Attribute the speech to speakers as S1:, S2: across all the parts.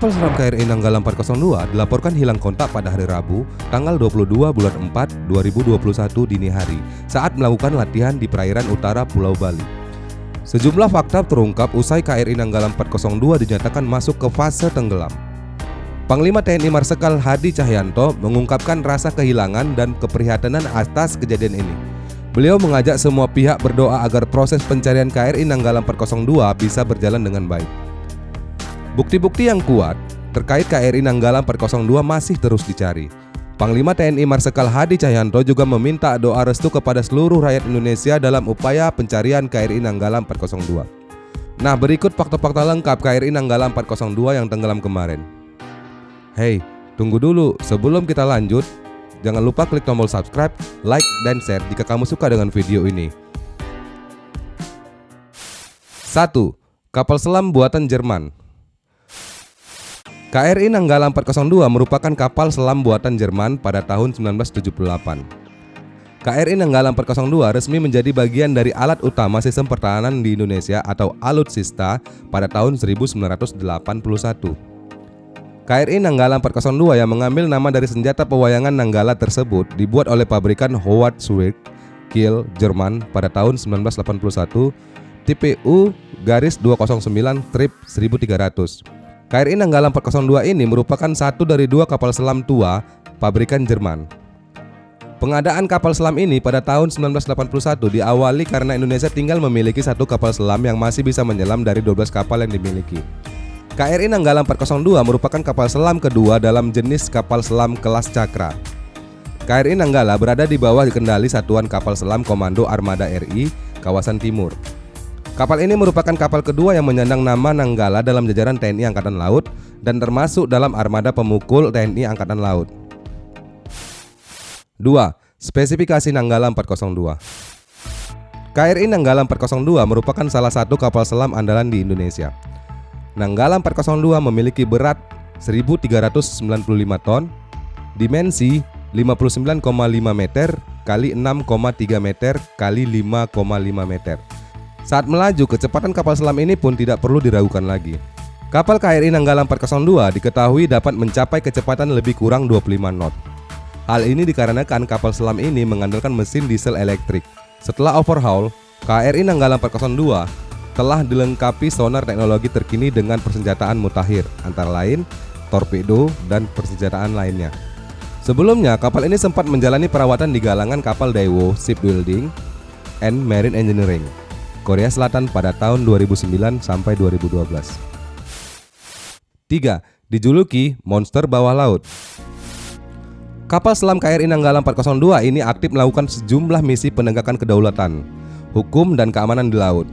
S1: Kapal selam KRI Nanggala 402 dilaporkan hilang kontak pada hari Rabu, tanggal 22 bulan 4, 2021 dini hari saat melakukan latihan di perairan utara Pulau Bali. Sejumlah fakta terungkap usai KRI Nanggala 402 dinyatakan masuk ke fase tenggelam. Panglima TNI Marsikal Hadi Cahyanto mengungkapkan rasa kehilangan dan keprihatinan atas kejadian ini. Beliau mengajak semua pihak berdoa agar proses pencarian KRI Nanggala 402 bisa berjalan dengan baik. Bukti-bukti yang kuat terkait KRI Nanggala 402 masih terus dicari. Panglima TNI Marsikal Hadi Cahyanto juga meminta doa restu kepada seluruh rakyat Indonesia dalam upaya pencarian KRI Nanggala 402. Nah, berikut fakta-fakta lengkap KRI Nanggala 402 yang tenggelam kemarin. Hey, tunggu dulu, sebelum kita lanjut, jangan lupa klik tombol subscribe, like, dan share jika kamu suka dengan video ini. 1. Kapal selam buatan Jerman. KRI Nanggala 402 merupakan kapal selam buatan Jerman pada tahun 1978. KRI Nanggala 402 resmi menjadi bagian dari alat utama sistem pertahanan di Indonesia atau Alutsista pada tahun 1981. KRI Nanggala 402 yang mengambil nama dari senjata pewayangan Nanggala tersebut dibuat oleh pabrikan Howard Zwick, Kiel, Jerman pada tahun 1981, tipe U-209-1300. KRI Nanggala 402 ini merupakan satu dari dua kapal selam tua pabrikan Jerman. Pengadaan kapal selam ini pada tahun 1981 diawali karena Indonesia tinggal memiliki satu kapal selam yang masih bisa menyelam dari 12 kapal yang dimiliki. KRI Nanggala 402 merupakan kapal selam kedua dalam jenis kapal selam kelas Cakra. KRI Nanggala berada di bawah kendali Satuan Kapal Selam Komando Armada RI Kawasan Timur. Kapal ini merupakan kapal kedua yang menyandang nama Nanggala dalam jajaran TNI Angkatan Laut dan termasuk dalam armada pemukul TNI Angkatan Laut. 2. Spesifikasi Nanggala 402. KRI Nanggala 402 merupakan salah satu kapal selam andalan di Indonesia. Nanggala 402 memiliki berat 1.395 ton, dimensi 59,5 meter x 6,3 meter x 5,5 meter. Saat melaju, kecepatan kapal selam ini pun tidak perlu diragukan lagi. Kapal KRI Nanggala 402 diketahui dapat mencapai kecepatan lebih kurang 25 knot. Hal ini dikarenakan kapal selam ini mengandalkan mesin diesel elektrik. Setelah overhaul, KRI Nanggala 402 telah dilengkapi sonar teknologi terkini dengan persenjataan mutakhir, antara lain torpedo dan persenjataan lainnya. Sebelumnya, kapal ini sempat menjalani perawatan di galangan kapal Daewoo Shipbuilding and Marine Engineering, Korea Selatan pada tahun 2009 sampai 2012. 3. Dijuluki monster bawah laut. Kapal selam KRI Nanggala 402 ini aktif melakukan sejumlah misi penegakan kedaulatan, hukum, dan keamanan di laut.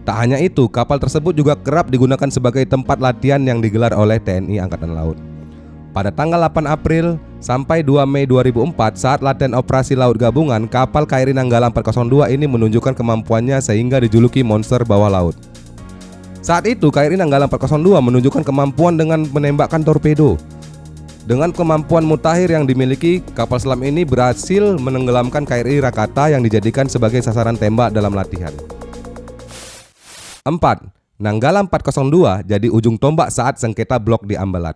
S1: Tak hanya itu, kapal tersebut juga kerap digunakan sebagai tempat latihan yang digelar oleh TNI Angkatan Laut. Pada tanggal 8 April sampai 2 Mei 2004 saat latihan operasi laut gabungan, kapal KRI Nanggala 402 ini menunjukkan kemampuannya sehingga dijuluki monster bawah laut. Saat itu KRI Nanggala 402 menunjukkan kemampuan dengan menembakkan torpedo. Dengan kemampuan mutakhir yang dimiliki, kapal selam ini berhasil menenggelamkan KRI Rakata yang dijadikan sebagai sasaran tembak dalam latihan. 4. Nanggala 402 jadi ujung tombak saat sengketa blok di Ambalat.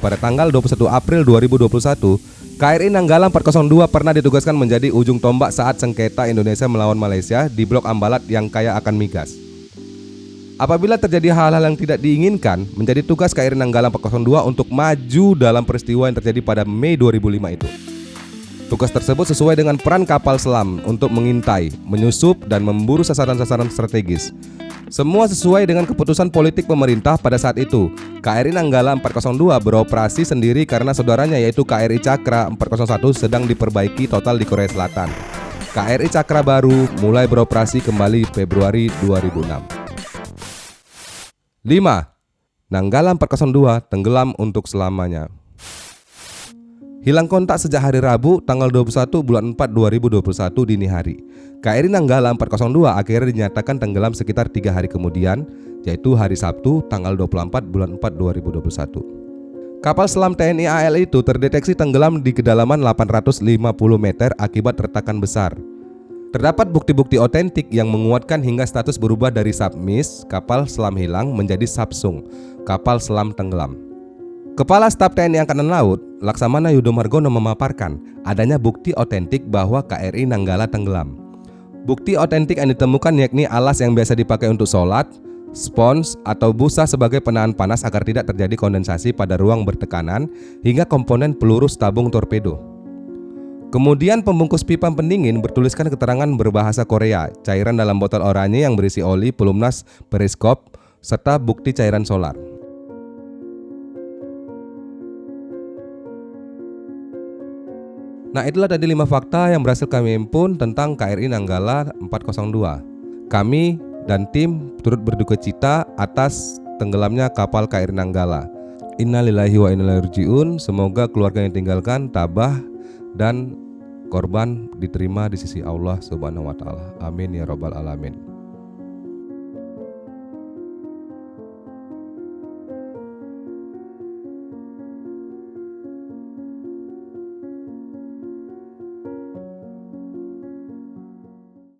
S1: Pada tanggal 21 April 2021, KRI Nanggala 402 pernah ditugaskan menjadi ujung tombak saat sengketa Indonesia melawan Malaysia di blok Ambalat yang kaya akan migas. Apabila terjadi hal-hal yang tidak diinginkan, menjadi tugas KRI Nanggala 402 untuk maju dalam peristiwa yang terjadi pada Mei 2005 itu. Tugas tersebut sesuai dengan peran kapal selam untuk mengintai, menyusup, dan memburu sasaran-sasaran strategis. Semua sesuai dengan keputusan politik pemerintah pada saat itu. KRI Nanggala 402 beroperasi sendiri karena saudaranya yaitu KRI Cakra 401 sedang diperbaiki total di Korea Selatan. KRI Cakra baru mulai beroperasi kembali Februari 2006. 5. Nanggala 402 tenggelam untuk selamanya. Hilang kontak sejak hari Rabu tanggal 21 bulan 4 2021 dini hari. KRI Nanggala 402 akhirnya dinyatakan tenggelam sekitar 3 hari kemudian, yaitu hari Sabtu tanggal 24 bulan 4 2021. Kapal selam TNI AL itu terdeteksi tenggelam di kedalaman 850 meter akibat retakan besar. Terdapat bukti-bukti otentik yang menguatkan hingga status berubah dari submiss, kapal selam hilang, menjadi subsunk, kapal selam tenggelam. Kepala Staf TNI Angkatan Laut, Laksamana Yudo Margono memaparkan adanya bukti otentik bahwa KRI Nanggala tenggelam. Bukti otentik yang ditemukan yakni alas yang biasa dipakai untuk sholat, spons atau busa sebagai penahan panas agar tidak terjadi kondensasi pada ruang bertekanan, hingga komponen peluru tabung torpedo. Kemudian pembungkus pipa pendingin bertuliskan keterangan berbahasa Korea, cairan dalam botol oranye yang berisi oli, pelumas, periskop, serta bukti cairan solar. Nah, itulah tadi 5 fakta yang berhasil kami himpun tentang KRI Nanggala 402. Kami dan tim turut berduka cita atas tenggelamnya kapal KRI Nanggala. Innalillahi wa inna ilaihi raji'un. Semoga keluarga yang tinggalkan tabah dan korban diterima di sisi Allah Subhanahu wa taala. Amin ya rabbal alamin.